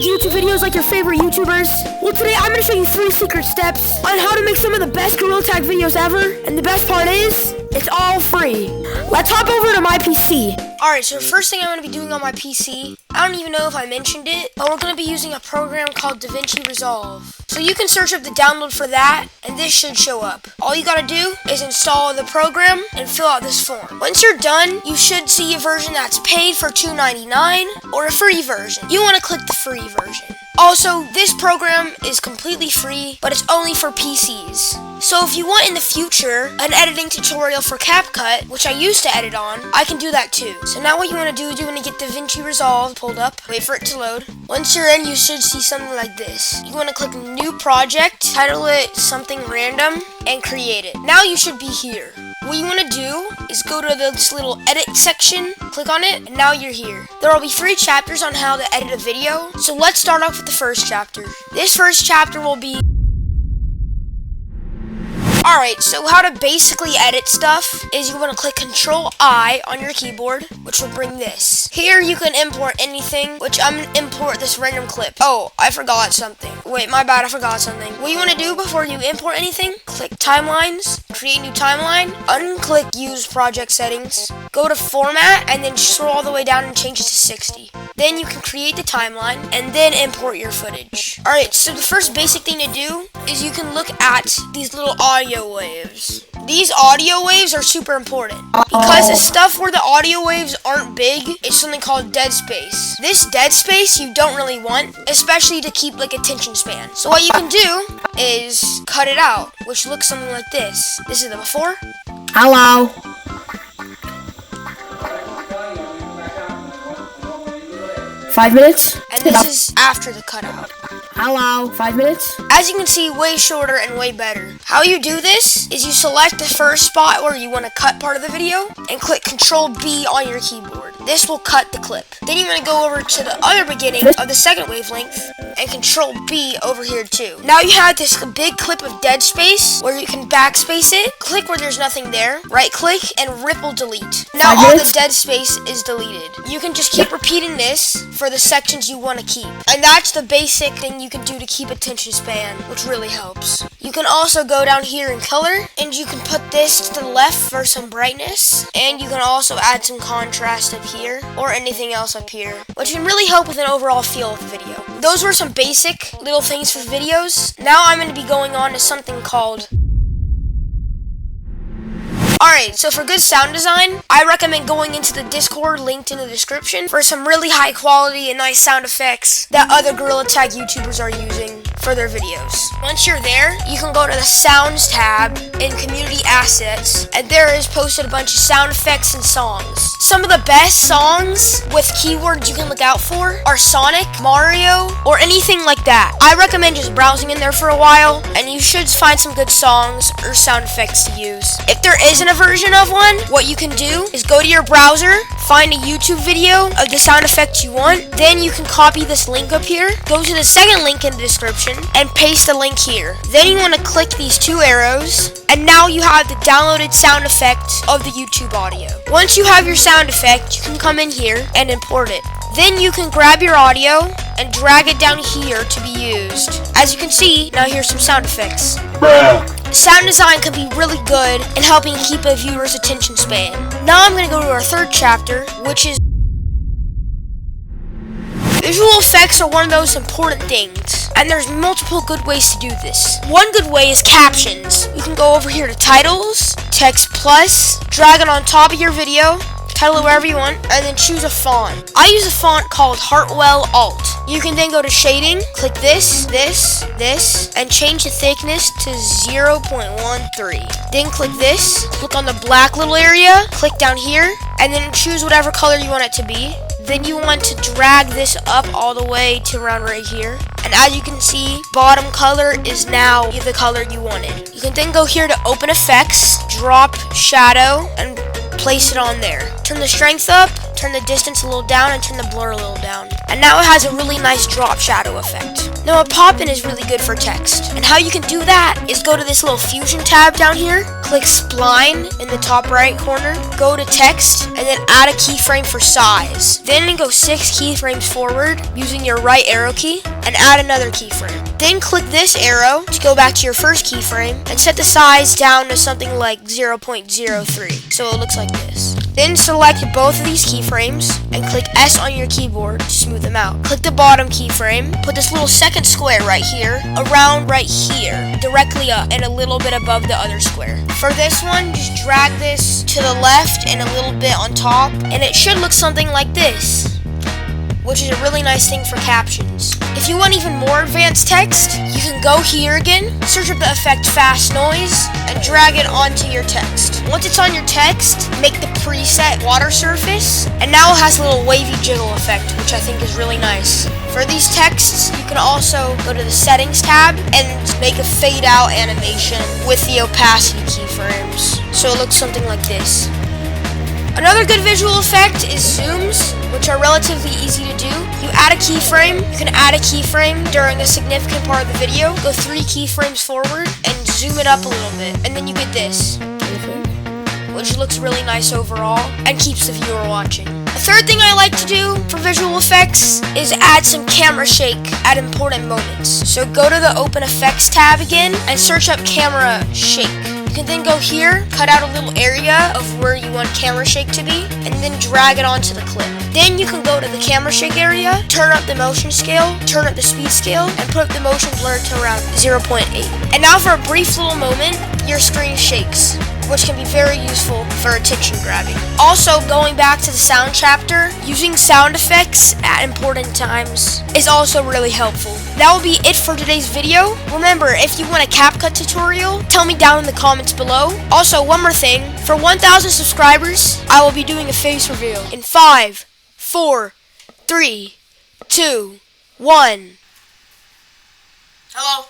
make YouTube videos like your favorite YouTubers? Well, today I'm going to show you 3 secret steps on how to make some of the best Gorilla Tag videos ever. And the best part is, it's all free. Let's hop over to my PC. Alright, so the first thing I'm going to be doing on my PC, I don't even know if I mentioned it, but we're going to be using a program called DaVinci Resolve. So you can search up the download for that, and this should show up. All you gotta do is install the program and fill out this form. Once you're done, you should see a version that's paid for $2.99 or a free version. You want to click the free version. Also, this program is completely free, but it's only for PCs. So if you want in the future an editing tutorial for CapCut, which I used to edit on, I can do that too. So now what you want to do is you want to get DaVinci Resolve pulled up, wait for it to load. Once you're in, you should see something like this. You want to click New Project, title it something random, and create it. Now you should be here. What you want to do is go to this little edit section, click on it, and now you're here. There will be 3 chapters on how to edit a video, so let's start off with the first chapter. This first chapter will be... Alright, so how to basically edit stuff is you want to click Control-I on your keyboard, which will bring this. Here you can import anything, which I'm going to import this random clip. Oh, I forgot something. Wait, my bad, I forgot something. What you want to do before you import anything, click Timelines, create new timeline, unclick Use Project Settings, go to Format, and then scroll all the way down and change it to 60. Then you can create the timeline, and then import your footage. Alright, so the first basic thing to do is you can look at these little audio waves. These audio waves are super important because the stuff where the audio waves aren't big is something called dead space. This dead space you don't really want, especially to keep like attention span. So what you can do is cut it out, which looks something like this. This is the before. Hello. Five minutes. And this is after the cutout. Hello. 5 minutes. As you can see, way shorter and way better. How you do this is you select the first spot where you want to cut part of the video and click Control-B on your keyboard. This will cut the clip. Then you want to go over to the other beginning of the second wavelength and Control-B over here too. Now you have this big clip of dead space where you can backspace it. Click where there's nothing there. Right click and ripple delete. Now all the dead space is deleted. You can just keep repeating this for the sections you want to keep. And that's the basic thing you can do to keep attention span, which really helps. You can also go down here in color and you can put this to the left for some brightness, and you can also add some contrast up here or anything else up here, which can really help with an overall feel of the video. Those were some basic little things for videos. Now I'm going to be going on to something called... Alright, so for good sound design, I recommend going into the Discord linked in the description for some really high quality and nice sound effects that other Gorilla Tag YouTubers are using for their videos. Once you're there, you can go to the Sounds tab in Community Assets, and there is posted a bunch of sound effects and songs. Some of the best songs with keywords you can look out for are Sonic, Mario, or anything like that. I recommend just browsing in there for a while, and you should find some good songs or sound effects to use. If there isn't a version of one, what you can do is go to your browser, find a YouTube video of the sound effect you want, then you can copy this link up here, go to the second link in the description, and paste the link here. Then you want to click these 2 arrows, and now you have the downloaded sound effect of the YouTube audio. Once you have your sound effect, you can come in here and import it. Then you can grab your audio and drag it down here to be used. As you can see, now here's some sound effects. Sound design can be really good in helping keep a viewer's attention span. Now I'm going to go to our third chapter, which is... Visual effects are one of those important things, and there's multiple good ways to do this. One good way is captions. You can go over here to Titles, Text Plus, drag it on top of your video, title it wherever you want, and then choose a font. I use a font called Hartwell Alt. You can then go to Shading, click this, and change the thickness to 0.13. Then click this, click on the black little area, click down here, and then choose whatever color you want it to be. Then you want to drag this up all the way to around right here. And as you can see, bottom color is now the color you wanted. You can then go here to Open Effects, drop Shadow, and place it on there. Turn the strength up, turn the distance a little down, and turn the blur a little down. And now it has a really nice drop shadow effect. Now a pop-in is really good for text. And how you can do that is go to this little Fusion tab down here, click spline in the top right corner, go to text, and then add a keyframe for size. Then go 6 keyframes forward using your right arrow key and add another keyframe. Then click this arrow to go back to your first keyframe and set the size down to something like 0.03, so it looks like this. Then select both of these keyframes and click S on your keyboard to smooth them out. Click the bottom keyframe, put this little second square right here, around right here, directly up and a little bit above the other square. For this one, just drag this to the left and a little bit on top, and it should look something like this, which is a really nice thing for captions. If you want even more advanced text, you can go here again, search up the effect fast noise, and drag it onto your text. Once it's on your text, make the preset water surface, and now it has a little wavy jiggle effect, which I think is really nice. For these texts, you can also go to the settings tab and make a fade out animation with the opacity keyframes, so it looks something like this. Another good visual effect is zooms, which are relatively easy to do. You add a keyframe, you can add a keyframe during a significant part of the video, go 3 keyframes forward, and zoom it up a little bit, and then you get this, which looks really nice overall, and keeps the viewer watching. A third thing I like to do for visual effects is add some camera shake at important moments. So go to the Open Effects tab again, and search up camera shake. You can then go here, cut out a little area of where you want camera shake to be, and then drag it onto the clip. Then you can go to the camera shake area, turn up the motion scale, turn up the speed scale, and put the motion blur to around 0.8. And now for a brief little moment, your screen shakes, which can be very useful for attention grabbing. Also, going back to the sound chapter, using sound effects at important times is also really helpful. That will be it for today's video. Remember, if you want a CapCut tutorial, tell me down in the comments below. Also, one more thing, for 1,000 subscribers, I will be doing a face reveal in 5, 4, 3, 2, 1. Hello.